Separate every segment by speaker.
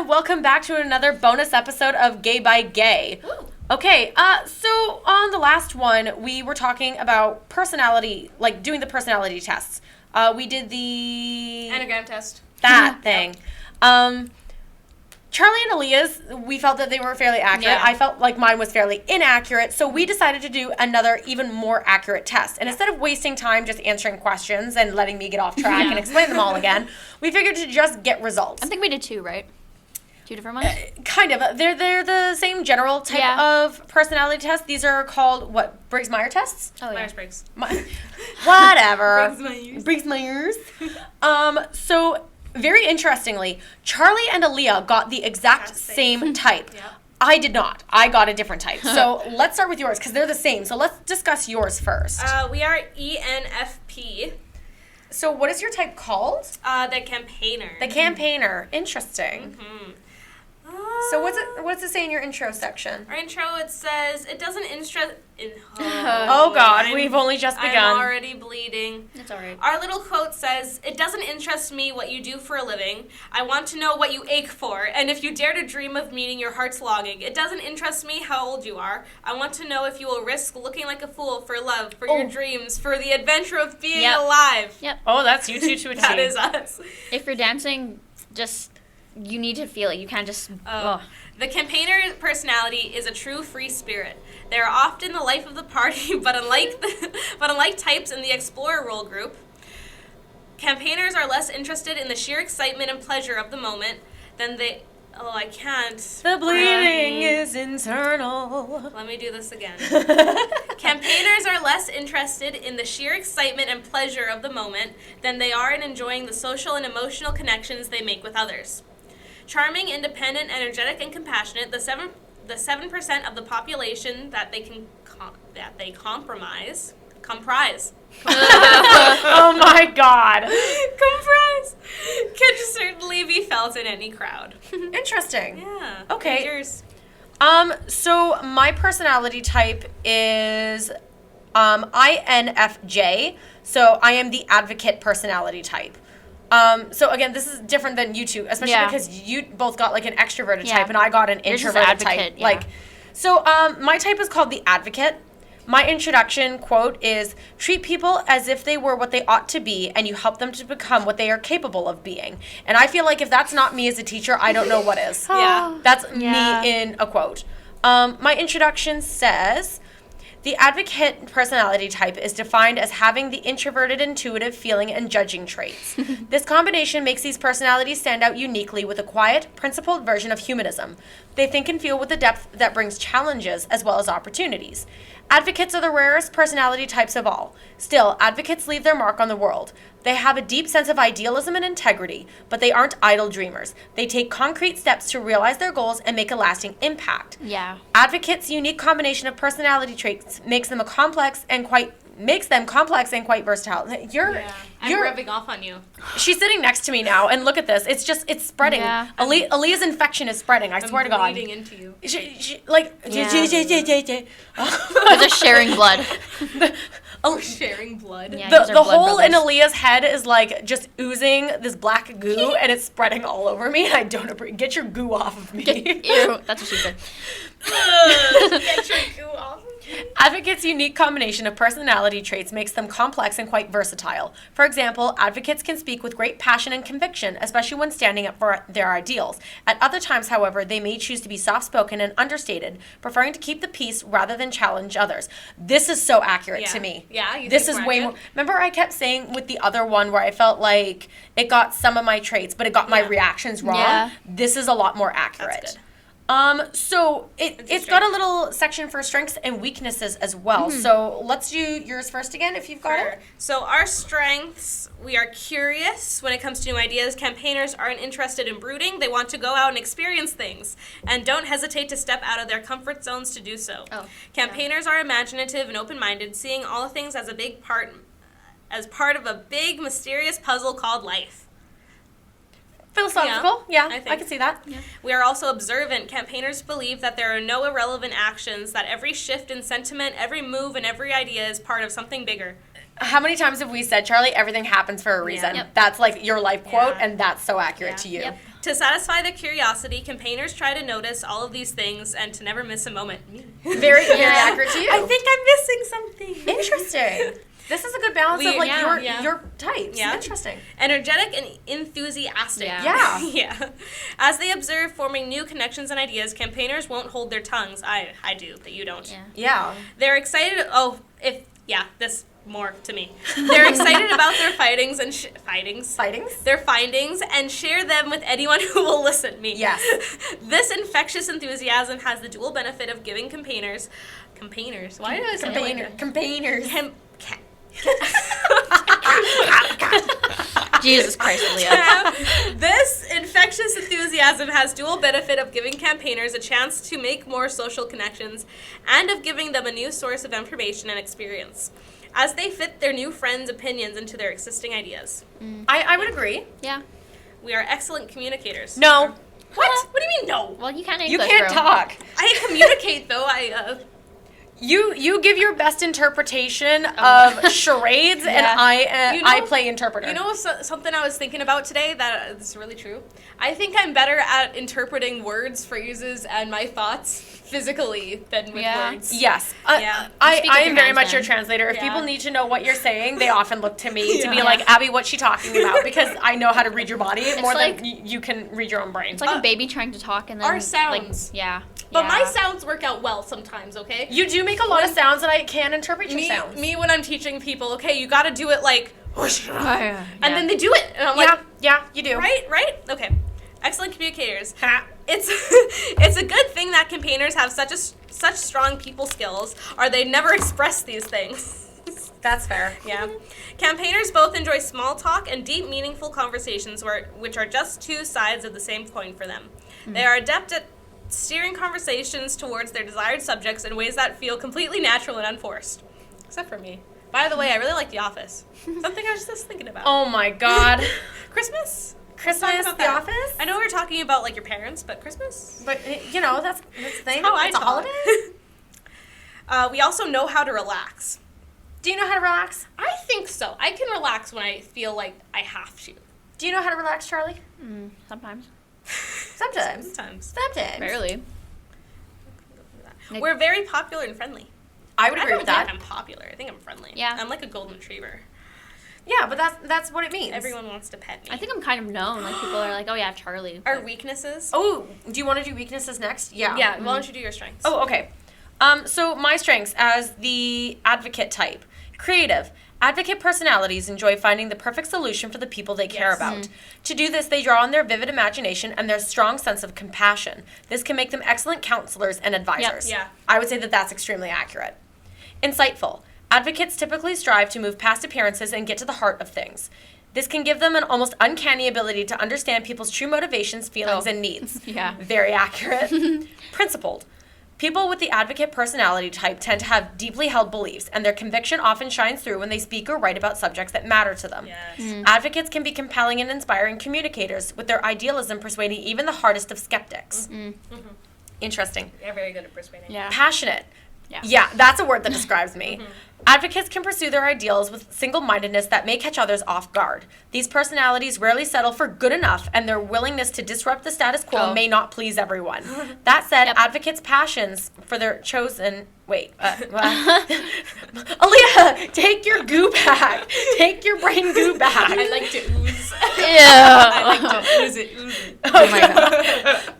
Speaker 1: and welcome back to another bonus episode of Gay by Gay.
Speaker 2: Ooh.
Speaker 1: Okay, so on the last one, we were talking about personality, like doing the personality tests. We did the...
Speaker 2: Enneagram test.
Speaker 1: That thing. Charlie and Aaliyah's, we felt that they were fairly accurate.
Speaker 2: Yeah.
Speaker 1: I felt like mine was fairly inaccurate, so we decided to do another even more accurate test. And instead of wasting time just answering questions and letting me get off track and explain them all again, we figured to just get results.
Speaker 3: I think we did two, right? Two different ones?
Speaker 1: Kind of. They're the same general type of personality test. These are called, what, Briggs-Myers tests?
Speaker 3: Oh, yeah.
Speaker 2: Myers-Briggs.
Speaker 1: Whatever.
Speaker 2: Briggs-Myers.
Speaker 1: Briggs-Myers. So... Very interestingly, Charlie and Aaliyah got the exact same type.
Speaker 2: Yep.
Speaker 1: I did not. I got a different type. So let's start with yours because they're the same. So let's discuss yours first.
Speaker 2: We are ENFP.
Speaker 1: So what is your type called?
Speaker 2: The campaigner.
Speaker 1: The campaigner. Interesting.
Speaker 2: Mm-hmm.
Speaker 1: So what's it say in your intro section?
Speaker 2: Our intro, it says, it doesn't interest...
Speaker 1: Oh, God. We've only just begun.
Speaker 2: I'm already bleeding.
Speaker 3: It's all right.
Speaker 2: Our little quote says, it doesn't interest me what you do for a living. I want to know what you ache for, and if you dare to dream of meeting your heart's longing. It doesn't interest me how old you are. I want to know if you will risk looking like a fool for love, for your dreams, for the adventure of being alive.
Speaker 3: Yep.
Speaker 1: Oh, that's you two to a T.
Speaker 2: That is us.
Speaker 3: If you're dancing, just... You need to feel it. You can't just...
Speaker 2: The campaigner personality is a true free spirit. They are often the life of the party, but unlike types in the explorer role group, campaigners are less interested in the sheer excitement and pleasure of the moment than they... Oh, I can't.
Speaker 1: The bleeding is internal.
Speaker 2: Let me do this again. Campaigners are less interested in the sheer excitement and pleasure of the moment than they are in enjoying the social and emotional connections they make with others. Charming, independent, energetic, and compassionate, the 7% of the population that they comprise.
Speaker 1: Oh my God.
Speaker 2: Comprise can certainly be felt in any crowd.
Speaker 1: Interesting.
Speaker 2: Yeah.
Speaker 1: Okay.
Speaker 2: Yours.
Speaker 1: So my personality type is INFJ. So I am the advocate personality type. So again, this is different than you two, especially because you both got like an extroverted type and I got an introverted type.
Speaker 3: Yeah.
Speaker 1: So my type is called the advocate. My introduction quote is, treat people as if they were what they ought to be and you help them to become what they are capable of being. And I feel like if that's not me as a teacher, I don't know what is.
Speaker 2: Yeah.
Speaker 1: That's me in a quote. My introduction says, the advocate personality type is defined as having the introverted, intuitive, feeling, and judging traits. This combination makes these personalities stand out uniquely with a quiet, principled version of humanism. They think and feel with a depth that brings challenges as well as opportunities. Advocates are the rarest personality types of all. Still, advocates leave their mark on the world. They have a deep sense of idealism and integrity, but they aren't idle dreamers. They take concrete steps to realize their goals and make a lasting impact.
Speaker 3: Yeah.
Speaker 1: Advocates' unique combination of personality traits makes them complex and quite versatile.
Speaker 2: I'm rubbing off on you.
Speaker 1: She's sitting next to me now, and look at this. It's spreading.
Speaker 3: Yeah.
Speaker 1: Aaliyah's infection is spreading. I swear to God.
Speaker 2: I'm bleeding into you.
Speaker 3: They're sharing blood.
Speaker 2: Sharing blood.
Speaker 3: Yeah,
Speaker 1: The hole in Aaliyah's head is like just oozing this black goo, and it's spreading all over me. And I don't appreciate. Get your goo off of me.
Speaker 3: Ew, that's what she said.
Speaker 2: Get your goo off of me.
Speaker 1: Advocates' unique combination of personality traits makes them complex and quite versatile. For example, advocates can speak with great passion and conviction, especially when standing up for their ideals. At other times, however, they may choose to be soft-spoken and understated, preferring to keep the peace rather than challenge others. This is so accurate to me.
Speaker 2: Yeah,
Speaker 1: this is way more. Remember, I kept saying with the other one where I felt like it got some of my traits, but it got my reactions wrong.
Speaker 3: Yeah.
Speaker 1: This is a lot more accurate.
Speaker 2: That's good.
Speaker 1: So it's got a little section for strengths and weaknesses as well.
Speaker 3: Mm-hmm.
Speaker 1: So let's do yours first again if you've got it.
Speaker 2: So our strengths, we are curious when it comes to new ideas. Campaigners aren't interested in brooding. They want to go out and experience things and don't hesitate to step out of their comfort zones to do so. Campaigners are imaginative and open-minded, seeing all things as part of a big, mysterious puzzle called life.
Speaker 1: Philosophical, I can see that.
Speaker 2: Yeah. We are also observant. Campaigners believe that there are no irrelevant actions, that every shift in sentiment, every move, and every idea is part of something bigger.
Speaker 1: How many times have we said, Charlie, everything happens for a reason?
Speaker 3: Yep.
Speaker 1: That's like your life quote, and that's so accurate to you.
Speaker 3: Yep.
Speaker 2: To satisfy their curiosity, campaigners try to notice all of these things and to never miss a moment.
Speaker 1: Very accurate to you.
Speaker 2: I think I'm missing something.
Speaker 1: Interesting. This is a good balance of like your types.
Speaker 2: Yeah.
Speaker 1: Interesting.
Speaker 2: Energetic and enthusiastic.
Speaker 1: Yeah.
Speaker 2: Yeah. As they observe forming new connections and ideas, campaigners won't hold their tongues. I do, but you don't.
Speaker 1: Yeah.
Speaker 2: They're excited. This more to me. They're excited about their fightings and their findings and share them with anyone who will listen. Me.
Speaker 1: Yes.
Speaker 2: This infectious enthusiasm has the dual benefit of giving campaigners. Why did I say it like that?
Speaker 1: Campaigners.
Speaker 3: Jesus Christ, Leah.
Speaker 2: This infectious enthusiasm has dual benefit of giving campaigners a chance to make more social connections and of giving them a new source of information and experience as they fit their new friends' opinions into their existing ideas.
Speaker 1: I would agree.
Speaker 3: Yeah.
Speaker 2: We are excellent communicators.
Speaker 1: No.
Speaker 2: What? What do you mean no?
Speaker 3: Well, you kind of
Speaker 1: You can't talk.
Speaker 2: I communicate though.
Speaker 1: You give your best interpretation of charades, and I play interpreter.
Speaker 2: You know something I was thinking about today that is really true? I think I'm better at interpreting words, phrases, and my thoughts physically than with words.
Speaker 1: Yes.
Speaker 2: Yeah.
Speaker 1: I am very much your translator. If people need to know what you're saying, they often look to me to be like, Abby, what's she talking about? Because I know how to read your body more than you can read your own brain.
Speaker 3: It's like a baby trying to talk and then
Speaker 2: our sounds. But my sounds work out well sometimes, okay?
Speaker 1: You do make a lot of sounds, and I can interpret your sounds.
Speaker 2: Me, when I'm teaching people, okay, you got to do it like, and then they do it. And I'm
Speaker 1: like, yeah, you do.
Speaker 2: Right? Okay. Excellent communicators. It's a good thing that campaigners have such strong people skills, or they never express these things.
Speaker 1: That's fair.
Speaker 2: Yeah. Campaigners both enjoy small talk and deep, meaningful conversations which are just two sides of the same coin for them. They are adept at steering conversations towards their desired subjects in ways that feel completely natural and unforced. Except for me. By the way, I really like The Office. Something I was just thinking about.
Speaker 1: Oh my God.
Speaker 2: Christmas,
Speaker 1: The Office?
Speaker 2: I know we were talking about like your parents, but Christmas?
Speaker 1: But, you know, that's the thing.
Speaker 2: How
Speaker 1: it's a holiday.
Speaker 2: We also know how to relax.
Speaker 1: Do you know how to relax?
Speaker 2: I think so. I can relax when I feel like I have to.
Speaker 1: Do you know how to relax, Charlie?
Speaker 3: Sometimes.
Speaker 2: Sometimes.
Speaker 3: Barely.
Speaker 2: We're very popular and friendly.
Speaker 1: I would agree with that.
Speaker 2: I don't think I'm popular. I think I'm friendly.
Speaker 3: Yeah.
Speaker 2: I'm like a golden retriever.
Speaker 1: Yeah, but that's what it means.
Speaker 2: Everyone wants to pet me.
Speaker 3: I think I'm kind of known. Like, people are like, oh, yeah, Charlie.
Speaker 2: Our weaknesses?
Speaker 1: Oh, do you want to do weaknesses next? Yeah.
Speaker 2: Yeah, why don't you do your strengths?
Speaker 1: Oh, okay. So my strengths as the advocate type. Creative. Advocate personalities enjoy finding the perfect solution for the people they care about. To do this, they draw on their vivid imagination and their strong sense of compassion. This can make them excellent counselors and advisors.
Speaker 2: Yeah.
Speaker 1: I would say that that's extremely accurate. Insightful. Advocates typically strive to move past appearances and get to the heart of things. This can give them an almost uncanny ability to understand people's true motivations, feelings, and needs.
Speaker 3: Yeah.
Speaker 1: Very accurate. Principled. People with the advocate personality type tend to have deeply held beliefs, and their conviction often shines through when they speak or write about subjects that matter to them.
Speaker 2: Yes.
Speaker 1: Advocates can be compelling and inspiring communicators, with their idealism persuading even the hardest of skeptics. Interesting.
Speaker 2: You're very good at persuading.
Speaker 3: Yeah.
Speaker 1: Passionate. Yeah, that's a word that describes me. Advocates can pursue their ideals with single-mindedness that may catch others off guard. These personalities rarely settle for good enough, and their willingness to disrupt the status quo may not please everyone. That said, advocates' passions for their chosen... Wait. Aaliyah, take your goo back. Take your brain goo back.
Speaker 2: I like to ooze.
Speaker 3: Yeah.
Speaker 2: I like to ooze it.
Speaker 3: Oh, my God.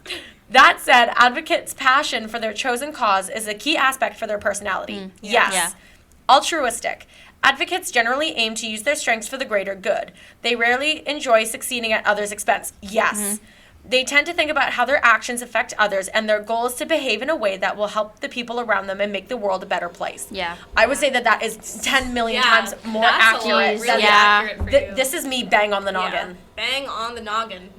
Speaker 1: That said, advocates' passion for their chosen cause is a key aspect for their personality. Yes.
Speaker 3: Yeah.
Speaker 1: Altruistic. Advocates generally aim to use their strengths for the greater good. They rarely enjoy succeeding at others' expense. Yes. They tend to think about how their actions affect others, and their goal is to behave in a way that will help the people around them and make the world a better place.
Speaker 3: Yeah.
Speaker 1: I would say that is 10 million times more
Speaker 2: that's
Speaker 1: accurate.
Speaker 2: Really accurate for you.
Speaker 1: This is me bang on the noggin.
Speaker 2: Yeah. Bang on the noggin.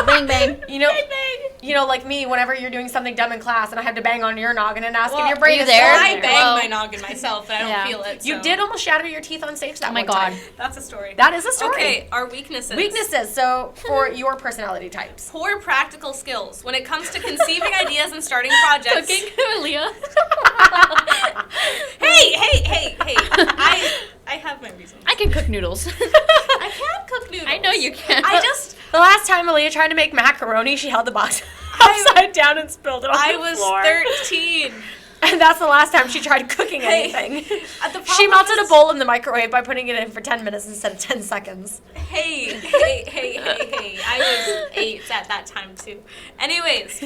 Speaker 3: Bang, bang.
Speaker 1: You know,
Speaker 2: Bang, bang.
Speaker 1: You know, like me, whenever you're doing something dumb in class and I have to bang on your noggin and ask if
Speaker 2: Well,
Speaker 1: your brain
Speaker 3: are you
Speaker 1: is
Speaker 3: there?
Speaker 1: still
Speaker 2: I bang my noggin myself, and I don't feel it.
Speaker 1: You
Speaker 2: so.
Speaker 1: did almost shatter your teeth on stage that
Speaker 3: Oh my
Speaker 1: one
Speaker 3: God.
Speaker 1: time.
Speaker 2: That's a story.
Speaker 1: That is a story.
Speaker 2: Okay, our weaknesses.
Speaker 1: Weaknesses. So for your personality types.
Speaker 2: Poor practical skills when it comes to conceiving ideas and starting projects.
Speaker 3: Cooking, Leah.
Speaker 2: Hey! I have my reasons.
Speaker 3: I can cook noodles.
Speaker 2: I can cook noodles.
Speaker 3: I know you can.
Speaker 2: I just
Speaker 1: The last time Aaliyah tried to make macaroni, she held the box upside down and spilled it on the floor.
Speaker 2: I was 13.
Speaker 1: And that's the last time she tried cooking anything. She melted a bowl in the microwave by putting it in for 10 minutes instead of 10 seconds.
Speaker 2: Hey. I was 8 at that time, too. Anyways,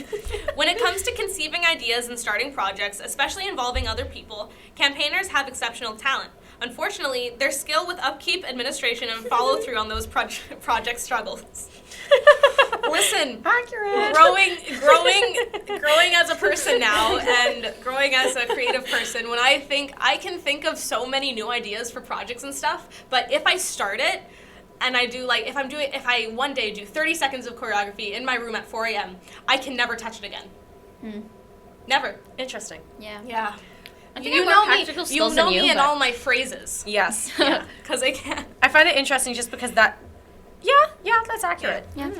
Speaker 2: when it comes to conceiving ideas and starting projects, especially involving other people, campaigners have exceptional talent. Unfortunately, their skill with upkeep, administration, and follow-through on those project struggles. Listen,
Speaker 1: accurate.
Speaker 2: Growing as a person now and growing as a creative person, when I can think of so many new ideas for projects and stuff, but if I start it and I do if I one day do 30 seconds of choreography in my room at 4 a.m., I can never touch it again. Never.
Speaker 1: Interesting.
Speaker 2: Yeah.
Speaker 3: I think you know me
Speaker 2: and all my phrases.
Speaker 1: Yes.
Speaker 2: Yeah. Because I can.
Speaker 1: I find it interesting just because that. Yeah, that's accurate.
Speaker 3: Yeah.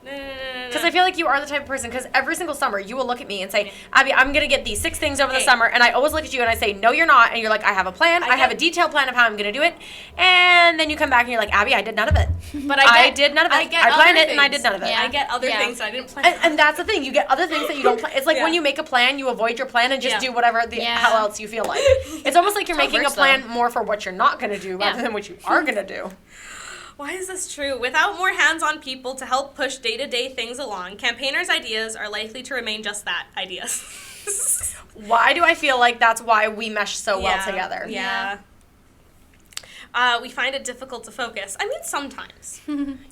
Speaker 1: Because I feel like you are the type of person, because every single summer you will look at me and say, Abby, I'm going to get these 6 things over the summer, and I always look at you and I say, no, you're not, and you're like, I have a plan, I have a detailed plan of how I'm going to do it, and then you come back and you're like, Abby, I did none of it.
Speaker 2: But
Speaker 1: I did none of it. I planned it and I did none of it.
Speaker 2: Yeah. I get other things I didn't plan.
Speaker 1: And that's the thing, you get other things that you don't plan. It's like when you make a plan, you avoid your plan and just do whatever the hell else you feel like. It's almost like you're making a plan more for what you're not going to do rather than what you are going to do.
Speaker 2: Why is this true? Without more hands-on people to help push day-to-day things along, campaigners' ideas are likely to remain just that, ideas.
Speaker 1: Why do I feel like that's why we mesh so well together?
Speaker 2: Yeah. We find it difficult to focus. I mean, sometimes.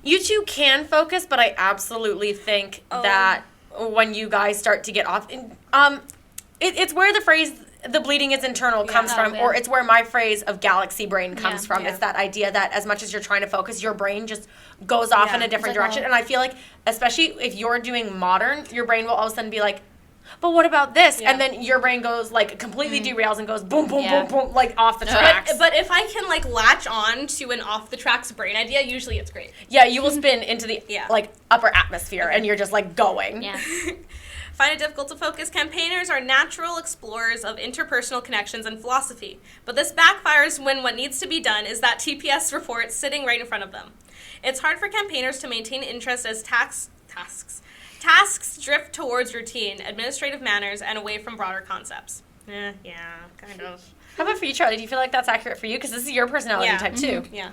Speaker 1: You two can focus, but I absolutely think that when you guys start to get off, it's where the phrase "the bleeding is internal" comes from, or it's where my phrase of galaxy brain comes from. Yeah. It's that idea that as much as you're trying to focus, your brain just goes off in a different direction. And I feel like, especially if you're doing modern, your brain will all of a sudden be like, but what about this? Yeah. And then your brain goes completely derails and goes boom, boom, boom, boom, off the tracks.
Speaker 2: But if I can latch on to an off the tracks brain idea, usually it's great.
Speaker 1: Yeah, you will spin into the upper atmosphere and you're just going.
Speaker 3: Yeah.
Speaker 2: Find it difficult to focus. Campaigners are natural explorers of interpersonal connections and philosophy. But this backfires when what needs to be done is that TPS report sitting right in front of them. It's hard for campaigners to maintain interest as tasks drift towards routine, administrative manners, and away from broader concepts. Yeah, kind of.
Speaker 1: How about for you, Charlie? Do you feel like that's accurate for you? Because this is your personality type, too.
Speaker 2: Yeah.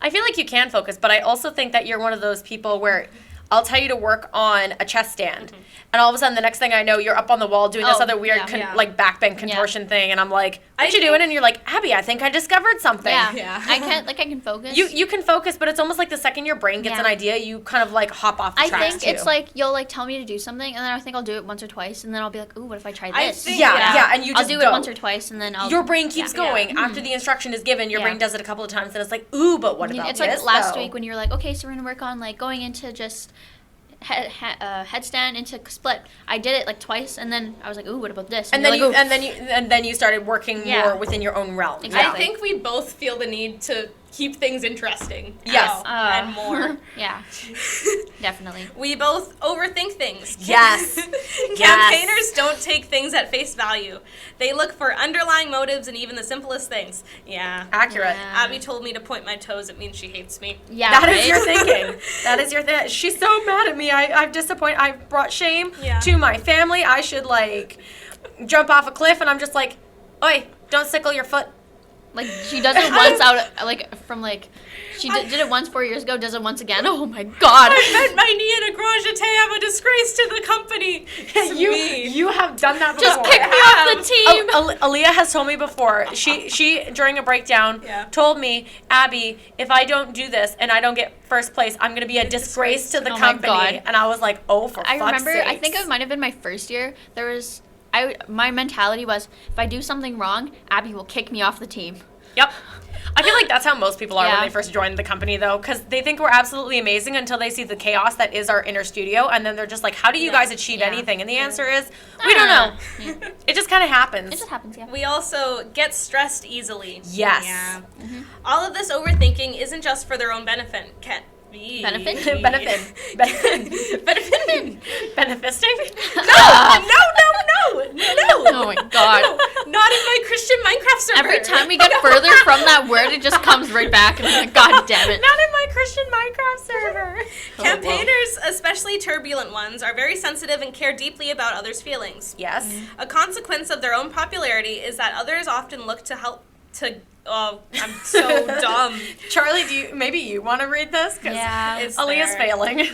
Speaker 1: I feel like you can focus, but I also think that you're one of those people where I'll tell you to work on a chest stand, and all of a sudden, the next thing I know, you're up on the wall doing this other weird, back bend contortion thing, and I'm like, what you doing? And you're like, Abby, I think I discovered something.
Speaker 3: Yeah. I can focus.
Speaker 1: You can focus, but it's almost like the second your brain gets an idea, you kind of hop off the tracks,
Speaker 3: I think it's like, you'll tell me to do something, and then I think I'll do it once or twice, and then I'll be like, ooh, what if I try this?
Speaker 1: And you just
Speaker 3: I'll do it once or twice, and then
Speaker 1: your brain keeps going. After the instruction is given, your brain does it a couple of times, and it's like, ooh, but what about this?
Speaker 3: It's like last week when you were like, okay, so we're going to work on going into just headstand into split. I did it twice, and then I was like, "Ooh, what about this?"
Speaker 1: And then you started working more within your own realm.
Speaker 2: Exactly. I think we both feel the need to keep things interesting.
Speaker 1: Yes,
Speaker 2: and more.
Speaker 3: Yeah, definitely.
Speaker 2: We both overthink things.
Speaker 1: Yes.
Speaker 2: Campaigners don't take things at face value. They look for underlying motives in even the simplest things. Yeah.
Speaker 1: Accurate.
Speaker 2: Yeah. Abby told me to point my toes. It means she hates me.
Speaker 1: Yeah. That is your thinking. That is your thing. She's so mad at me. I've disappointed. I've brought shame to my family. I should jump off a cliff, and I'm just like, oi, don't sickle your foot.
Speaker 3: She does it once she did it once 4 years ago, does it once again. Oh my God.
Speaker 2: I bent my knee in a grand jeté. I'm a disgrace to the company.
Speaker 1: You have done that before.
Speaker 3: Just kick me off the team.
Speaker 1: Aaliyah has told me before, she during a breakdown told me, Abby, if I don't do this and I don't get first place, I'm going to be a disgrace to the company. My God. And I was like, oh, for fuck's sake. I remember,
Speaker 3: I think it might have been my first year, my mentality was, if I do something wrong, Abby will kick me off the team.
Speaker 1: Yep. I feel like that's how most people are when they first join the company, though, because they think we're absolutely amazing until they see the chaos that is our inner studio, and then they're just like, how do you guys achieve anything? And the answer is, we don't know. Yeah. It just kind of happens.
Speaker 3: It just happens, yeah.
Speaker 2: We also get stressed easily.
Speaker 1: Yes.
Speaker 2: Yeah. Mm-hmm. All of this overthinking isn't just for their own benefit.
Speaker 3: Benefit?
Speaker 1: Benefiting?
Speaker 2: No.
Speaker 3: Oh my God.
Speaker 2: No, not in my Christian Minecraft server.
Speaker 3: Every time we get further from that word, it just comes right back, and I'm like, God damn it.
Speaker 1: Not in my Christian Minecraft
Speaker 2: Campaigners, especially turbulent ones, are very sensitive and care deeply about others' feelings.
Speaker 1: Yes.
Speaker 2: A consequence of their own popularity is that others often look to help to... Oh, I'm so dumb.
Speaker 1: Charlie, maybe you want to read this?
Speaker 3: Yeah.
Speaker 2: It's
Speaker 1: Aaliyah's
Speaker 2: there.
Speaker 1: failing.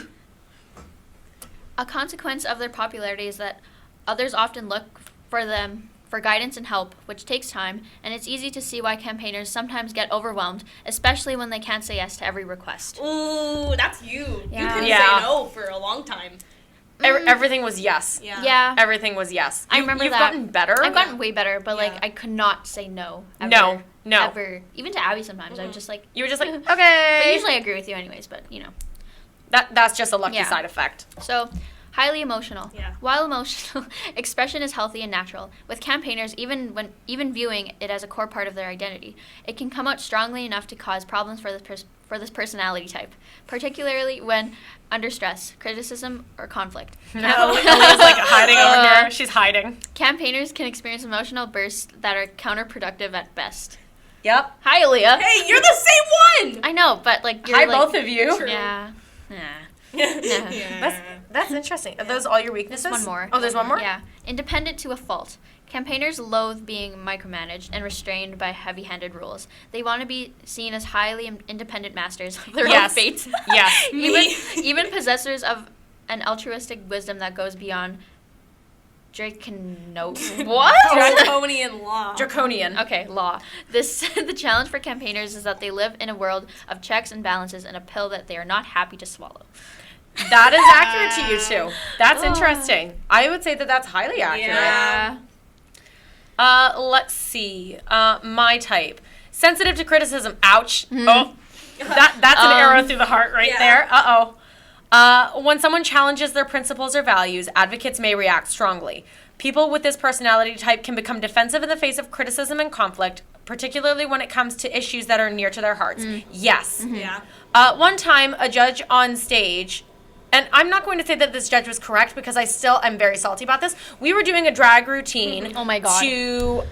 Speaker 3: A consequence of their popularity is that others often look for them for guidance and help, which takes time, and it's easy to see why campaigners sometimes get overwhelmed, especially when they can't say yes to every request.
Speaker 2: Ooh, that's you.
Speaker 3: Yeah.
Speaker 2: You could
Speaker 1: Yeah.
Speaker 2: say no for a long time.
Speaker 1: Everything was yes.
Speaker 3: Yeah.
Speaker 1: Everything was yes.
Speaker 3: I remember
Speaker 1: you've
Speaker 3: that.
Speaker 1: gotten better.
Speaker 3: I've gotten way better, but
Speaker 2: Yeah.
Speaker 3: like I could not say no. Ever,
Speaker 1: No.
Speaker 3: Ever. Even to Abby sometimes. I was just like,
Speaker 1: You were just like, okay.
Speaker 3: but usually I agree with you anyways, but you know.
Speaker 1: That's just a lucky
Speaker 3: Yeah.
Speaker 1: side effect.
Speaker 3: So, highly emotional.
Speaker 2: Yeah.
Speaker 3: While emotional expression is healthy and natural, with campaigners, even viewing it as a core part of their identity, it can come out strongly enough to cause problems for this personality type, particularly when under stress, criticism, or conflict.
Speaker 1: Aaliyah's like hiding over here. She's hiding.
Speaker 3: Campaigners can experience emotional bursts that are counterproductive at best.
Speaker 1: Yep.
Speaker 3: Hi, Aaliyah.
Speaker 2: Hey, you're the same one!
Speaker 3: I know, but like you're
Speaker 1: Hi,
Speaker 3: like,
Speaker 1: both of you.
Speaker 2: True.
Speaker 3: Yeah.
Speaker 1: That's interesting. Are those all your weaknesses?
Speaker 3: One more.
Speaker 1: Oh, there's one more?
Speaker 3: Yeah. Independent to a fault. Campaigners loathe being micromanaged and restrained by heavy-handed rules. They want to be seen as highly independent masters of their own
Speaker 1: Yes.
Speaker 3: fates.
Speaker 1: Yes.
Speaker 3: even possessors of an altruistic wisdom that goes beyond what?
Speaker 2: Draconian law.
Speaker 1: Draconian.
Speaker 3: Okay, law. The challenge for campaigners is that they live in a world of checks and balances and a pill that they are not happy to swallow.
Speaker 1: That is accurate to you two. That's interesting. I would say that that's highly accurate.
Speaker 2: Yeah.
Speaker 1: Let's see. My type. Sensitive to criticism. Ouch. Oh. That's an arrow through the heart right
Speaker 2: Yeah.
Speaker 1: there. Uh-oh. When someone challenges their principles or values, advocates may react strongly. People with this personality type can become defensive in the face of criticism and conflict, particularly when it comes to issues that are near to their hearts. Yes.
Speaker 2: Yeah.
Speaker 1: One time, a judge on stage, and I'm not going to say that this judge was correct because I'm very salty about this. We were doing a drag routine.
Speaker 3: Oh my God.
Speaker 1: To,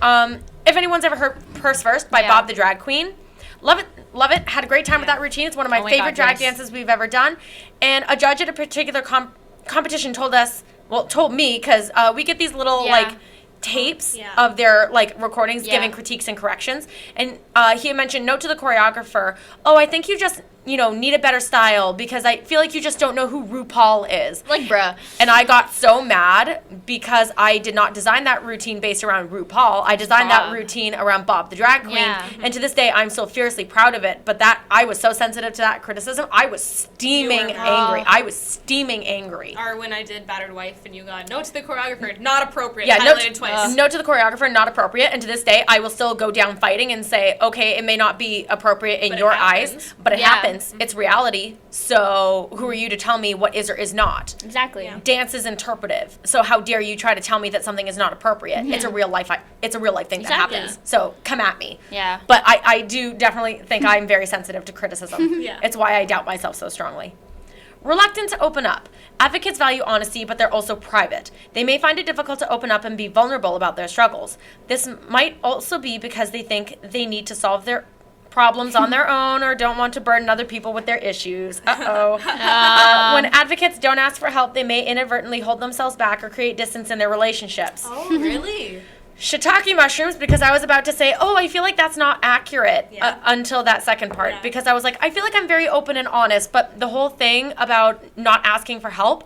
Speaker 1: if anyone's ever heard Purse First by
Speaker 3: Yeah.
Speaker 1: Bob the Drag Queen. Love it. Had a great time with that routine. It's one of my
Speaker 3: Oh my
Speaker 1: favorite
Speaker 3: God,
Speaker 1: drag
Speaker 3: yes.
Speaker 1: dances we've ever done. And a judge at a particular competition told me, because we get these little,
Speaker 3: Yeah.
Speaker 1: tapes
Speaker 2: Yeah.
Speaker 1: of their, recordings
Speaker 3: Yeah.
Speaker 1: giving critiques and corrections. And he had mentioned, note to the choreographer, I think you just, need a better style because I feel like you just don't know who RuPaul is.
Speaker 3: Like, bruh.
Speaker 1: And I got so mad because I did not design that routine based around RuPaul. I designed that
Speaker 3: Bob.
Speaker 1: routine around Bob the Drag Queen.
Speaker 3: Yeah.
Speaker 1: And to this day, I'm still fiercely proud of it. But I was so sensitive to that criticism. I was steaming
Speaker 2: You were
Speaker 1: angry.
Speaker 3: wrong.
Speaker 1: I was steaming angry.
Speaker 2: Or when I did Battered Wife and you got note to the choreographer, not appropriate,
Speaker 1: Yeah,
Speaker 2: highlighted twice.
Speaker 1: note to the choreographer, not appropriate. And to this day, I will still go down fighting and say, okay, it may not be appropriate in
Speaker 2: But it
Speaker 1: your
Speaker 2: happens.
Speaker 1: eyes, but it
Speaker 3: Yeah.
Speaker 1: happens. It's reality. So who are you to tell me what is or is not?
Speaker 3: Exactly.
Speaker 2: Yeah.
Speaker 1: Dance is interpretive. So how dare you try to tell me that something is not appropriate? It's a real life thing
Speaker 3: Exactly.
Speaker 1: that happens. So come at me.
Speaker 3: Yeah.
Speaker 1: But I do definitely think I'm very sensitive to criticism.
Speaker 2: Yeah.
Speaker 1: It's why I doubt myself so strongly. Reluctant to open up. Advocates value honesty, but they're also private. They may find it difficult to open up and be vulnerable about their struggles. This might also be because they think they need to solve their problems on their own or don't want to burden other people with their issues. When advocates don't ask for help, they may inadvertently hold themselves back or create distance in their relationships.
Speaker 2: Oh, really?
Speaker 1: Shiitake mushrooms, because I was about to say, I feel like that's not accurate
Speaker 2: Yeah.
Speaker 1: until that second part.
Speaker 2: Yeah.
Speaker 1: Because I was like, I feel like I'm very open and honest, but the whole thing about not asking for help,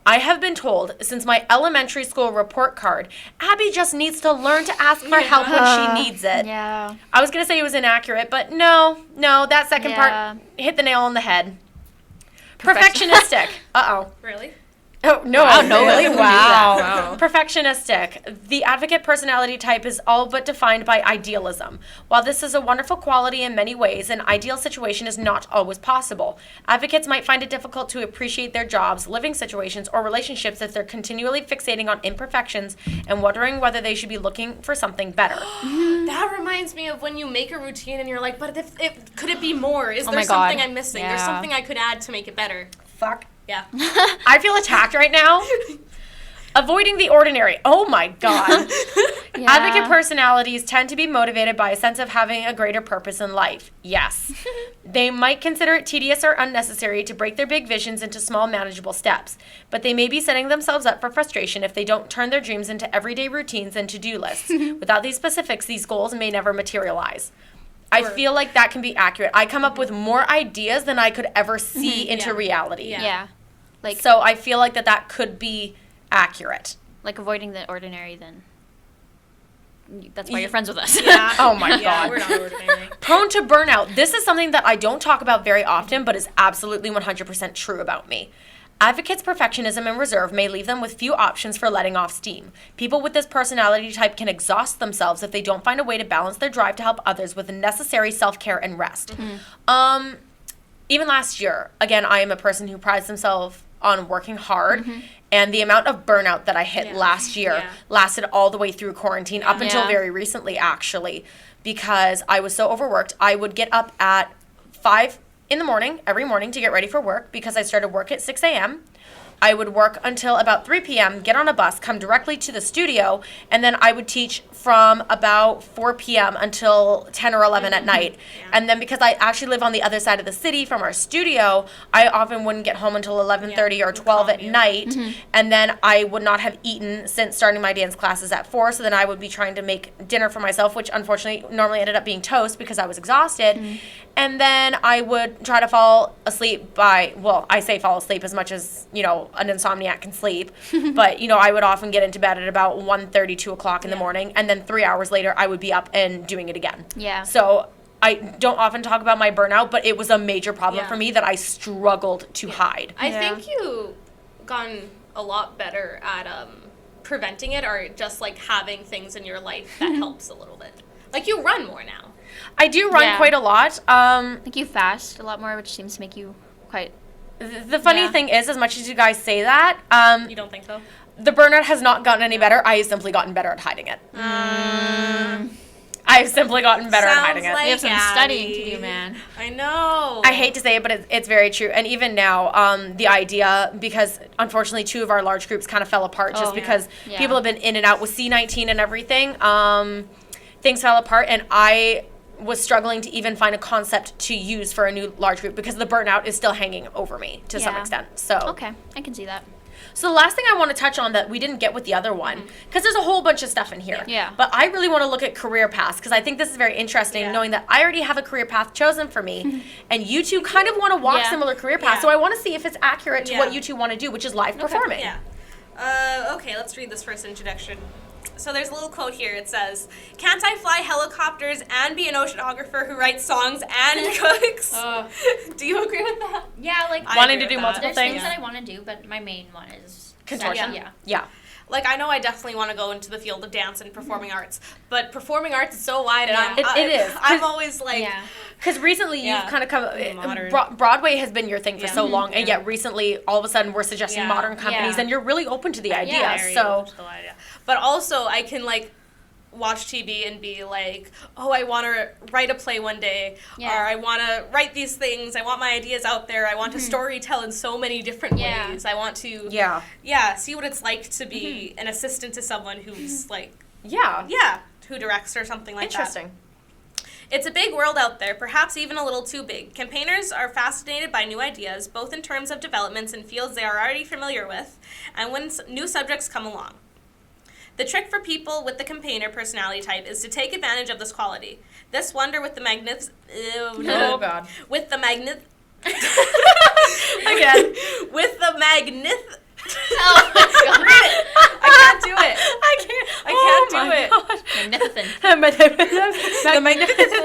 Speaker 1: I have been told since my elementary school report card, Abby just needs to learn to ask for help when she needs it.
Speaker 3: Yeah.
Speaker 1: I was going to say it was inaccurate, but no, that second
Speaker 3: Yeah.
Speaker 1: part hit the nail on the head. Perfectionistic. Uh-oh.
Speaker 2: Really?
Speaker 1: Oh, no.
Speaker 3: Wow, no,
Speaker 1: really?
Speaker 3: who knew
Speaker 1: Wow.
Speaker 3: that? Wow.
Speaker 1: Perfectionistic. The advocate personality type is all but defined by idealism. While this is a wonderful quality in many ways, an ideal situation is not always possible. Advocates might find it difficult to appreciate their jobs, living situations, or relationships if they're continually fixating on imperfections and wondering whether they should be looking for something better.
Speaker 2: That reminds me of when you make a routine and you're like, but could it be more? Is
Speaker 3: Oh
Speaker 2: there
Speaker 3: my God.
Speaker 2: something I'm missing? There's
Speaker 3: Yeah.
Speaker 2: something I could add to make it better.
Speaker 1: Fuck.
Speaker 2: Yeah.
Speaker 1: I feel attacked right now. Avoiding the ordinary. Oh my God.
Speaker 3: Yeah.
Speaker 1: Advocate personalities tend to be motivated by a sense of having a greater purpose in life. Yes. They might consider it tedious or unnecessary to break their big visions into small, manageable steps, but they may be setting themselves up for frustration if they don't turn their dreams into everyday routines and to-do lists. Without these specifics, these goals may never materialize. I feel like that can be accurate. I come up with more ideas than I could ever see into reality.
Speaker 3: Yeah. Like,
Speaker 1: So I feel like that could be accurate.
Speaker 3: like avoiding the ordinary, then that's why you're friends with us.
Speaker 2: Yeah.
Speaker 1: Oh my
Speaker 2: Yeah,
Speaker 1: God.
Speaker 2: we're not ordinary.
Speaker 1: Prone to burnout. This is something that I don't talk about very often, but is absolutely 100% true about me. Advocates' perfectionism and reserve may leave them with few options for letting off steam. People with this personality type can exhaust themselves if they don't find a way to balance their drive to help others with the necessary self-care and rest. Even last year, again, I am a person who prides themselves on working hard, and the amount of burnout that I hit last year lasted all the way through quarantine, up until
Speaker 3: Yeah.
Speaker 1: very recently, actually, because I was so overworked. I would get up at 5 in the morning, every morning, to get ready for work, because I started work at 6 a.m. I would work until about 3 p.m., get on a bus, come directly to the studio, and then I would teach from about 4 p.m. until 10 or 11 at night. And then because I actually live on the other side of the city from our studio, I often wouldn't get home until 11:30 or 12 at night. And then I would not have eaten since starting my dance classes at 4, so then I would be trying to make dinner for myself, which unfortunately normally ended up being toast because I was exhausted. And then I would try to fall asleep by, well, I say fall asleep as much as, an insomniac can sleep. But, I would often get into bed at about 1:30, 2 o'clock in the morning. And then 3 hours later, I would be up and doing it again.
Speaker 3: Yeah.
Speaker 1: So I don't often talk about my burnout, but it was a major problem for me that I struggled to hide.
Speaker 2: I think you gotten a lot better at preventing it, or just like having things in your life that helps a little bit. Like you run more now.
Speaker 1: I do run quite a lot.
Speaker 3: I think you fast a lot more, which seems to make you quite...
Speaker 1: The funny thing is, as much as you guys say that,
Speaker 2: You don't think so?
Speaker 1: the burnout has not gotten any better. I have simply gotten better at hiding it. I've simply gotten better at hiding it.
Speaker 2: Like
Speaker 3: You have some
Speaker 2: Abby.
Speaker 3: studying to do, man.
Speaker 2: I know.
Speaker 1: I hate to say it, but it's very true. And even now, the idea, because unfortunately 2 of our large groups kind of fell apart just because people have been in and out with C-19 and everything. Things fell apart, and I was struggling to even find a concept to use for a new large group because the burnout is still hanging over me to some extent. So
Speaker 3: Okay, I can see that.
Speaker 1: So the last thing I want to touch on that we didn't get with the other one, because there's a whole bunch of stuff in here.
Speaker 3: Yeah.
Speaker 1: But I really want to look at career paths, because I think this is very interesting, knowing that I already have a career path chosen for me, and you two kind of want to walk similar career paths. So I want to see if it's accurate to what you two want to do, which is live performing.
Speaker 2: Yeah. Okay, let's read this first introduction. So there's a little quote here. It says, "Can't I fly helicopters and be an oceanographer who writes songs and cooks?" Do you agree with that?
Speaker 3: Yeah, like...
Speaker 2: I
Speaker 1: Wanting
Speaker 2: agree
Speaker 1: to do
Speaker 2: with
Speaker 1: multiple
Speaker 2: that.
Speaker 3: There's
Speaker 1: things.
Speaker 3: things that I want to do, but my main one is...
Speaker 1: Contortion.
Speaker 3: Yeah.
Speaker 2: Like, I know I definitely want to go into the field of dance and performing arts, but performing arts is so wide, and
Speaker 1: It is.
Speaker 2: I'm always like...
Speaker 3: Yeah.
Speaker 1: Because recently you've kind of come...
Speaker 2: Modern.
Speaker 1: Broadway has been your thing for so long, and yet recently, all of a sudden, we're suggesting modern companies, and you're really open to the idea.
Speaker 2: Very
Speaker 1: So
Speaker 2: open to the idea. But also, I can, like, watch TV and be like, oh, I want to write a play one day, or I want to write these things, I want my ideas out there, I want to story tell in so many different ways, I want to see what it's like to be an assistant to someone who's like, who directs or something like that.
Speaker 1: interesting.
Speaker 2: It's a big world out there, perhaps even a little too big. Campaigners are fascinated by new ideas, both in terms of developments in fields they are already familiar with, and when new subjects come along. The trick for people with the campaigner personality type is to take advantage of this quality. This wonder with the
Speaker 1: Oh, God.
Speaker 2: With the
Speaker 1: Again.
Speaker 2: with the
Speaker 3: Oh, my God.
Speaker 2: I can't do it.
Speaker 1: I
Speaker 2: can't do it.
Speaker 3: Magnificent.
Speaker 1: The magnificent.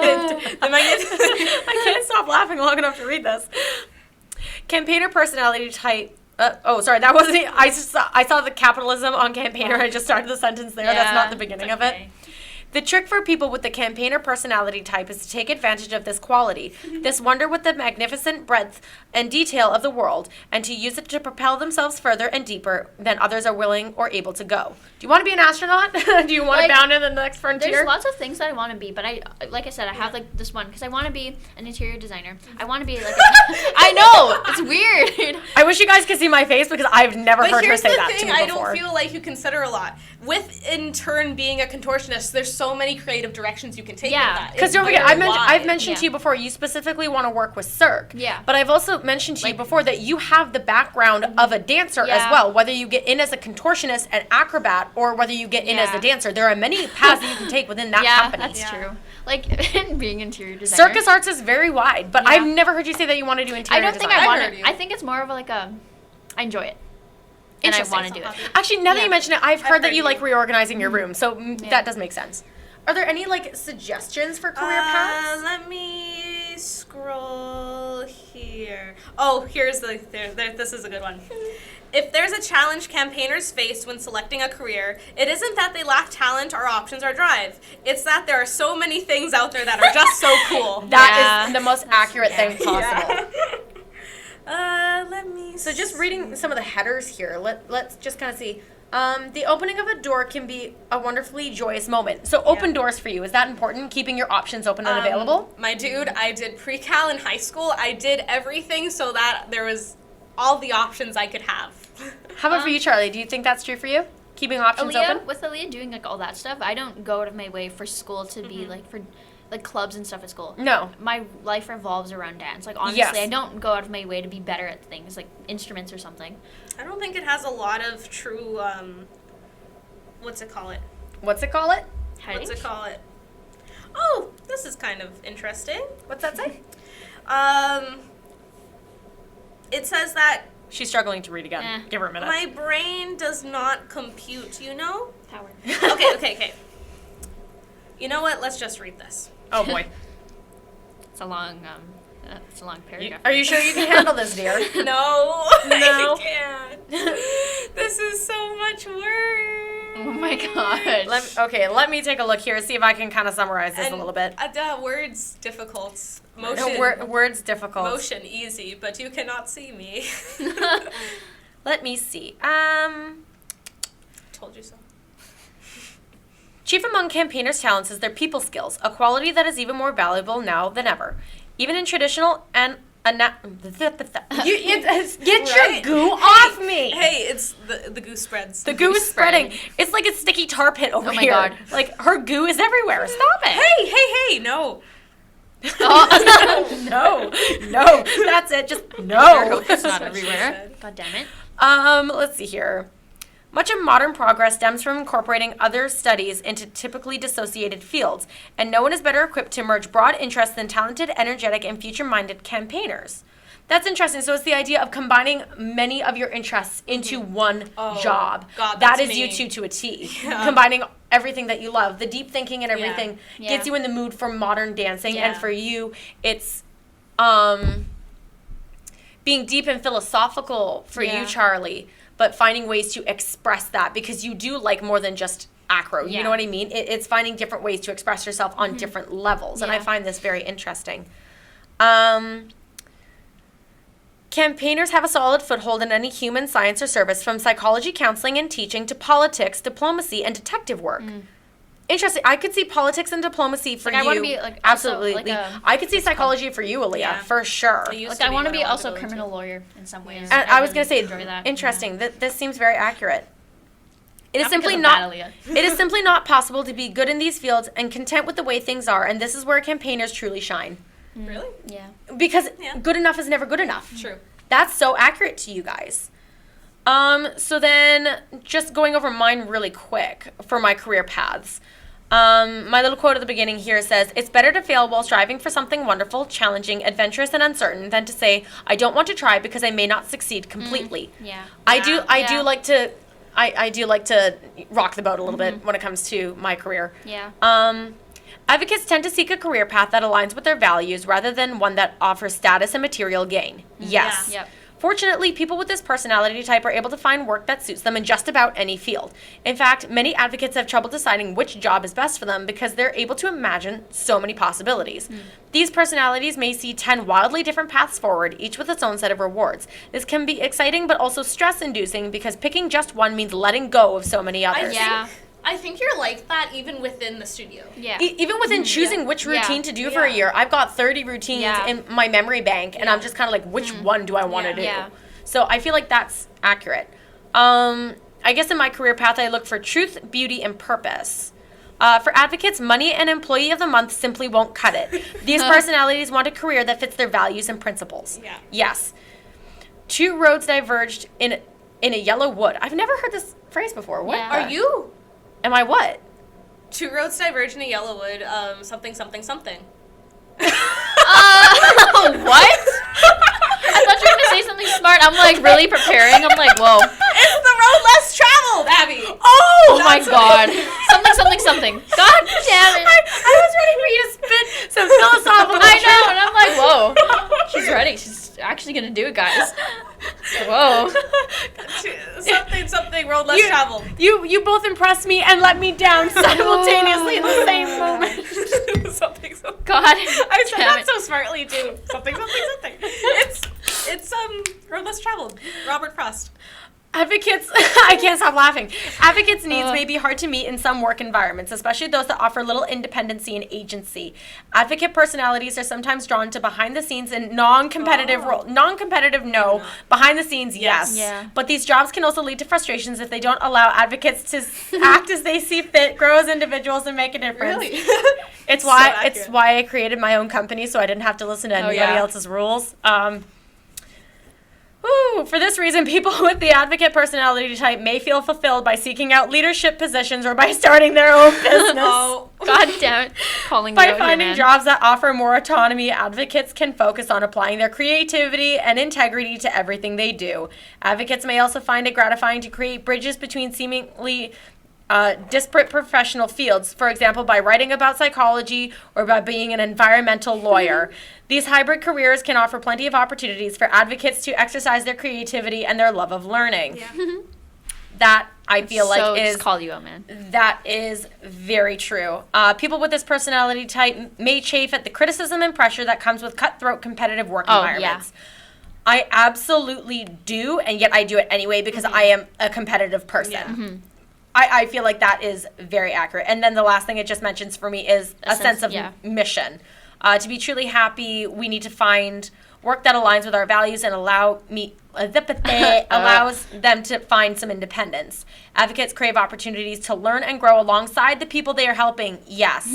Speaker 1: I can't stop laughing long enough to read this. Campaigner personality type. That wasn't it. I saw the capitalism on campaigner. I just started the sentence there. That's not the beginning of it. The trick for people with the campaigner personality type is to take advantage of this quality, this wonder with the magnificent breadth and detail of the world, and to use it to propel themselves further and deeper than others are willing or able to go. Do you want to be an astronaut? Do you want to bound in the next frontier?
Speaker 3: There's lots of things that I want to be, but like I said, I have like this one because I want to be an interior designer. I want to be like I know, it's weird.
Speaker 1: I wish you guys could see my face because I've never heard her say that to me before.
Speaker 2: I don't feel like you consider a lot. With, in turn, being a contortionist, there's so many creative directions you can take with that.
Speaker 1: Because don't forget, I've mentioned to you before, you specifically want to work with Cirque.
Speaker 3: Yeah.
Speaker 1: But I've also mentioned to you before that you have the background of a dancer as well, whether you get in as a contortionist, an acrobat, or whether you get in as a dancer. There are many paths that you can take within that company.
Speaker 3: That's true. Like, being interior designer.
Speaker 1: Circus arts is very wide, but I've never heard you say that you want to do interior design.
Speaker 3: I don't think I want it. I think it's more of like I enjoy it. And I want to do it.
Speaker 1: Actually, now that you mention it, I've heard that you like reorganizing your room, so that does make sense. Are there any like suggestions for career paths?
Speaker 2: Let me scroll here. Oh, here's this is a good one. If there's a challenge campaigners face when selecting a career, it isn't that they lack talent or options or drive. It's that there are so many things out there that are just so cool.
Speaker 1: That is the most accurate thing possible.
Speaker 2: Let me
Speaker 1: So just reading some of the headers here, let's just kind of see. The opening of a door can be a wonderfully joyous moment. So open doors for you. Is that important? Keeping your options open and available?
Speaker 2: My dude, I did pre-cal in high school. I did everything so that there was all the options I could have.
Speaker 1: How about for you, Charlie? Do you think that's true for you? Keeping options open?
Speaker 3: With Aaliyah doing like all that stuff, I don't go out of my way for school to be like for like clubs and stuff at school.
Speaker 1: No.
Speaker 3: My life revolves around dance. Like honestly, I don't go out of my way to be better at things like instruments or something.
Speaker 2: I don't think it has a lot of true what's it call it? Oh, this is kind of interesting.
Speaker 1: What's that say?
Speaker 2: It says that
Speaker 1: She's struggling to read again. Give her a minute.
Speaker 2: my brain does not compute,
Speaker 3: Power.
Speaker 2: Okay. You know what? Let's just read this.
Speaker 1: Oh boy.
Speaker 3: It's a long paragraph.
Speaker 1: Are you sure you can handle this, dear?
Speaker 2: No.
Speaker 1: No.
Speaker 2: I can't. This is so much work.
Speaker 3: Oh my god.
Speaker 1: Let me take a look here, see if I can kind of summarize this a little bit.
Speaker 2: Words difficult.
Speaker 1: Motion. Words difficult.
Speaker 2: Motion easy, but you cannot see me.
Speaker 1: Let me see.
Speaker 2: Told you so.
Speaker 1: Chief among campaigners' talents is their people skills, a quality that is even more valuable now than ever. Even in traditional and get your goo off me.
Speaker 2: Hey, it's the goo spreads.
Speaker 1: The goo is spreading. It's like a sticky tar pit over here. Oh my god. Like her goo is everywhere. Stop it.
Speaker 2: Hey, no.
Speaker 1: No, that's it. Just no.
Speaker 3: It's not everywhere. God damn it.
Speaker 1: Let's see here. Much of modern progress stems from incorporating other studies into typically dissociated fields, and no one is better equipped to merge broad interests than talented, energetic, and future-minded campaigners. That's interesting. So it's the idea of combining many of your interests into one job.
Speaker 2: God,
Speaker 1: that is you two to a T. Yeah. Combining everything that you love, the deep thinking and everything gets you in the mood for modern dancing, and for you, it's being deep and philosophical for you, Charlie. But finding ways to express that because you do like more than just acro. You know what I mean? It's finding different ways to express yourself on different levels. And I find this very interesting. Campaigners have a solid foothold in any human science or service, from psychology, counseling, and teaching to politics, diplomacy, and detective work. Interesting. I could see politics and diplomacy for you. I want to be absolutely. I could see psychology for you, Aaliyah, for sure.
Speaker 3: I want to be also a criminal lawyer in some ways.
Speaker 1: And I was going to say, interesting. This seems very accurate. It is simply not possible to be good in these fields and content with the way things are, and this is where campaigners truly shine.
Speaker 2: Really?
Speaker 3: Yeah.
Speaker 1: Because good enough is never good enough.
Speaker 2: True.
Speaker 1: That's so accurate to you guys. So then, just going over mine really quick for my career paths. My little quote at the beginning here says, "It's better to fail while striving for something wonderful, challenging, adventurous, and uncertain than to say, I don't want to try because I may not succeed completely." I do like to rock the boat a little bit when it comes to my career. Advocates tend to seek a career path that aligns with their values rather than one that offers status and material gain. Yes. Fortunately, people with this personality type are able to find work that suits them in just about any field. In fact, many advocates have trouble deciding which job is best for them because they're able to imagine so many possibilities. These personalities may see 10 wildly different paths forward, each with its own set of rewards. This can be exciting but also stress-inducing because picking just one means letting go of so many others.
Speaker 2: I think you're like that even within the studio.
Speaker 3: Yeah.
Speaker 1: Even within choosing which routine to do for a year, I've got 30 routines in my memory bank, and I'm just kind of like, which one do I want to do?
Speaker 3: Yeah.
Speaker 1: So I feel like that's accurate. I guess in my career path, I look for truth, beauty, and purpose. For advocates, money and employee of the month simply won't cut it. These personalities want a career that fits their values and principles.
Speaker 2: Yeah.
Speaker 1: Yes. Two roads diverged in a yellow wood. I've never heard this phrase before. What?
Speaker 3: Yeah.
Speaker 2: Are you?
Speaker 1: Am I what?
Speaker 2: Two roads diverge in a yellow wood, something, something, something.
Speaker 3: What? I thought you were going to say something smart. I'm like really preparing. I'm like, whoa.
Speaker 2: It's the road less traveled, Abby.
Speaker 3: Oh my god. Something, something, something. God damn it.
Speaker 1: I was ready for you to spit some philosophical
Speaker 3: I know, and I'm like, whoa. She's ready. She's actually going to do it, guys. Whoa.
Speaker 2: Something, something, road less traveled.
Speaker 1: You both impressed me and let me down simultaneously in the same moment.
Speaker 2: Something, something.
Speaker 3: God.
Speaker 2: I said
Speaker 3: damn
Speaker 2: that
Speaker 3: it.
Speaker 2: so smartly too. Something, something, something. It's road less traveled. Robert Frost.
Speaker 1: Advocates, I can't stop laughing. Advocates' needs may be hard to meet in some work environments, especially those that offer little independency and agency. Advocate personalities are sometimes drawn to behind the scenes and non-competitive role. Non-competitive, no. Behind the scenes, yes.
Speaker 3: Yeah.
Speaker 1: But these jobs can also lead to frustrations if they don't allow advocates to act as they see fit, grow as individuals, and make a difference.
Speaker 2: Really?
Speaker 1: It's
Speaker 2: So
Speaker 1: why
Speaker 2: accurate.
Speaker 1: I created my own company, so I didn't have to listen to anybody else's rules. For this reason, people with the advocate personality type may feel fulfilled by seeking out leadership positions or by starting their own business.
Speaker 3: God damn it. Calling
Speaker 1: By
Speaker 3: you out here,
Speaker 1: finding
Speaker 3: man.
Speaker 1: jobs that offer more autonomy, advocates can focus on applying their creativity and integrity to everything they do. Advocates may also find it gratifying to create bridges between seemingly disparate professional fields, for example, by writing about psychology or by being an environmental lawyer. These hybrid careers can offer plenty of opportunities for advocates to exercise their creativity and their love of learning.
Speaker 2: Yeah.
Speaker 1: That I feel
Speaker 3: so
Speaker 1: like
Speaker 3: just call you out, man.
Speaker 1: that is very true. People with this personality type may chafe at the criticism and pressure that comes with cutthroat competitive work environments. I absolutely do, and yet I do it anyway because I am a competitive person.
Speaker 2: Yeah.
Speaker 1: I feel like that is very accurate. And then the last thing it just mentions for me is a sense of mission. To be truly happy, we need to find work that aligns with our values and allows them to find some independence. Advocates crave opportunities to learn and grow alongside the people they are helping. Yes.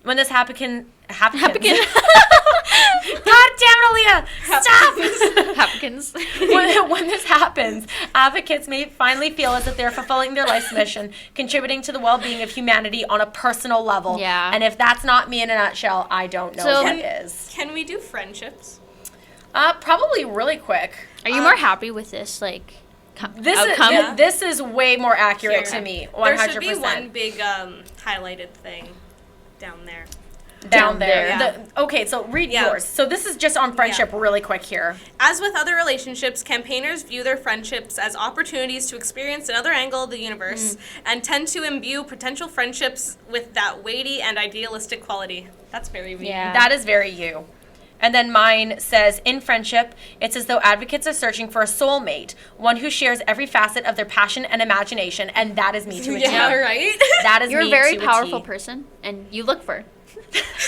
Speaker 1: When this happens. God damn it, Aaliyah! Stop!
Speaker 3: Hapkins.
Speaker 1: when this happens, advocates may finally feel as if they're fulfilling their life's mission, contributing to the well-being of humanity on a personal level.
Speaker 3: Yeah.
Speaker 1: And if that's not me in a nutshell, I don't know what is.
Speaker 2: Can we do friendships?
Speaker 1: Probably really quick.
Speaker 3: Are you more happy with this, like, outcome?
Speaker 1: This is way more accurate to me. 100%.
Speaker 2: There should be one big highlighted thing down there.
Speaker 1: Down there.
Speaker 2: Yeah.
Speaker 1: Okay, so read yours. So this is just on friendship really quick here.
Speaker 2: As with other relationships, campaigners view their friendships as opportunities to experience another angle of the universe and tend to imbue potential friendships with that weighty and idealistic quality. That's very me.
Speaker 3: Yeah.
Speaker 1: That is very you. And then mine says, in friendship, it's as though advocates are searching for a soulmate, one who shares every facet of their passion and imagination, and that is me to a T.
Speaker 2: Yeah, right?
Speaker 1: That is
Speaker 3: You're
Speaker 1: me
Speaker 3: a very
Speaker 1: to
Speaker 3: powerful
Speaker 1: a T.
Speaker 3: person, and you look for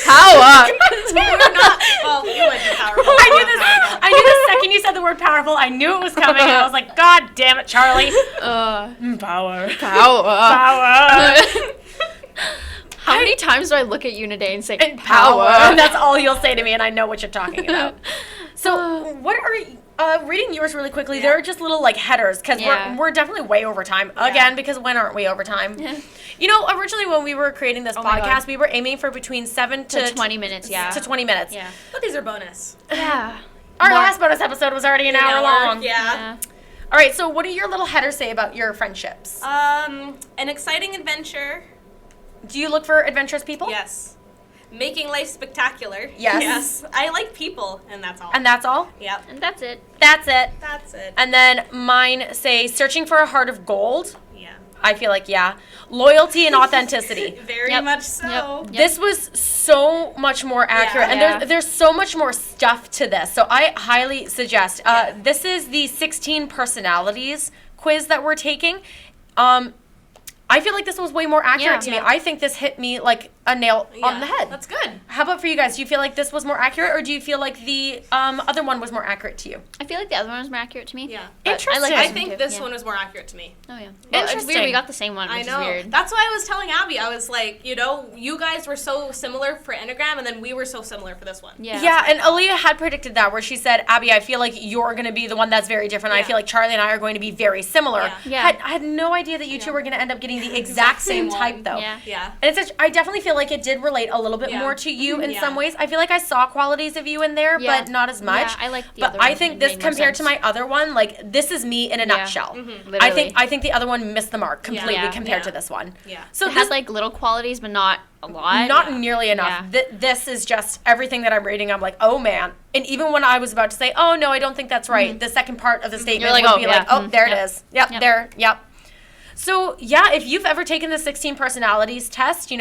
Speaker 1: Power!
Speaker 2: We're not. Well, you would be powerful.
Speaker 1: I knew the second you said the word powerful, I knew it was coming, and I was like, God damn it, Charlie. Power.
Speaker 3: How many times do I look at you in a day and say,
Speaker 1: Power. And that's all you'll say to me, and I know what you're talking about. So, what are reading yours really quickly? There are just little like headers because we're definitely way over time again. Because when aren't we over time? You know, originally when we were creating this podcast, we were aiming for between 7 to
Speaker 3: 20 minutes. Yeah.
Speaker 1: To 20 minutes.
Speaker 3: Yeah.
Speaker 2: But these are bonus.
Speaker 3: Yeah.
Speaker 1: Our last bonus episode was already an hour long.
Speaker 2: Yeah.
Speaker 1: All right. So, what do your little headers say about your friendships?
Speaker 2: An exciting adventure.
Speaker 1: Do you look for adventurous people?
Speaker 2: Yes. Making life spectacular.
Speaker 1: Yes.
Speaker 2: I like people, and that's all.
Speaker 1: And that's all?
Speaker 2: Yep.
Speaker 3: And that's it.
Speaker 1: That's it.
Speaker 2: That's it.
Speaker 1: And then mine say searching for a heart of gold.
Speaker 2: Yeah.
Speaker 1: I feel like, yeah. Loyalty and authenticity.
Speaker 2: Very
Speaker 3: Yep.
Speaker 2: much so.
Speaker 3: Yep.
Speaker 1: This was so much more accurate, and
Speaker 3: Yeah.
Speaker 1: there's so much more stuff to this. So I highly suggest. This is the 16 personalities quiz that we're taking. I feel like this was way more accurate to me.
Speaker 2: Yeah.
Speaker 1: I think this hit me like a nail on the head.
Speaker 2: That's good.
Speaker 1: How about for you guys? Do you feel like this was more accurate, or do you feel like the other one was more accurate to you?
Speaker 3: I feel like the other one was more accurate to me.
Speaker 2: Yeah.
Speaker 3: But
Speaker 1: Interesting.
Speaker 3: I like
Speaker 2: I
Speaker 3: this
Speaker 2: think
Speaker 3: too.
Speaker 2: this
Speaker 3: Yeah.
Speaker 2: one was more accurate to me.
Speaker 3: Oh, yeah. Well, it's
Speaker 1: Interesting.
Speaker 3: weird we got the same one,
Speaker 2: I
Speaker 3: which
Speaker 2: know.
Speaker 3: is weird.
Speaker 2: That's why I was telling Abby. I was like, you guys were so similar for Enneagram, and then we were so similar for this one.
Speaker 3: Yeah.
Speaker 1: Yeah, and Aaliyah had predicted that, where she said, Abby, I feel like you're going to be the one that's very different. I
Speaker 2: Yeah.
Speaker 1: feel like Charlie and I are going to be very similar.
Speaker 2: Yeah.
Speaker 3: Yeah.
Speaker 1: I had no idea that you two were going to end up getting the exact same
Speaker 2: same
Speaker 1: type,
Speaker 2: one.
Speaker 1: though.
Speaker 3: Yeah.
Speaker 2: Yeah.
Speaker 1: And I definitely feel like it did relate a little bit
Speaker 2: Yeah.
Speaker 1: more to you in
Speaker 2: Yeah.
Speaker 1: some ways. I feel like I saw qualities of you in there,
Speaker 3: Yeah.
Speaker 1: but not as much.
Speaker 3: Yeah, I like the
Speaker 1: But
Speaker 3: other
Speaker 1: I
Speaker 3: one.
Speaker 1: think
Speaker 3: It
Speaker 1: this
Speaker 3: made more
Speaker 1: compared to
Speaker 3: sense.
Speaker 1: my other one, like this is me in a
Speaker 3: Yeah.
Speaker 1: nutshell.
Speaker 3: Literally.
Speaker 1: I think the other one missed the mark completely
Speaker 3: Yeah.
Speaker 1: compared
Speaker 2: Yeah.
Speaker 1: to this one.
Speaker 2: Yeah.
Speaker 1: So
Speaker 3: It
Speaker 1: this
Speaker 3: has like little qualities, but not a lot.
Speaker 1: not nearly enough.
Speaker 3: Yeah.
Speaker 1: This is just everything that I'm reading. I'm like, oh man. And even when I was about to say, oh no, I don't think that's right. The second part of the statement
Speaker 3: like,
Speaker 1: would
Speaker 3: oh,
Speaker 1: be
Speaker 3: yeah.
Speaker 1: like, oh, there
Speaker 3: Yep.
Speaker 1: it is. Yep,
Speaker 3: Yep.
Speaker 1: there. Yep. So yeah, if you've ever taken the 16 personalities test,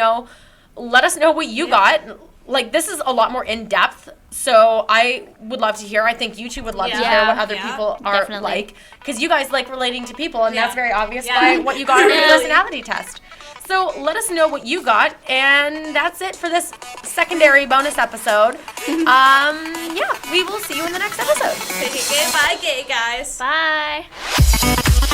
Speaker 1: let us know what you got. Like this is a lot more in depth. So I would love to hear. I think you two would love to hear
Speaker 3: Yeah.
Speaker 1: what other
Speaker 2: Yeah.
Speaker 1: people are
Speaker 3: Definitely.
Speaker 1: like, because you guys like relating to people, and
Speaker 2: Yeah.
Speaker 1: that's very obvious
Speaker 2: Yeah.
Speaker 1: by what you got in your
Speaker 2: Really.
Speaker 1: personality test. So let us know what you got, and that's it for this secondary bonus episode. Yeah, we will see you in the next episode.
Speaker 2: Bye, gay guys.
Speaker 3: Bye.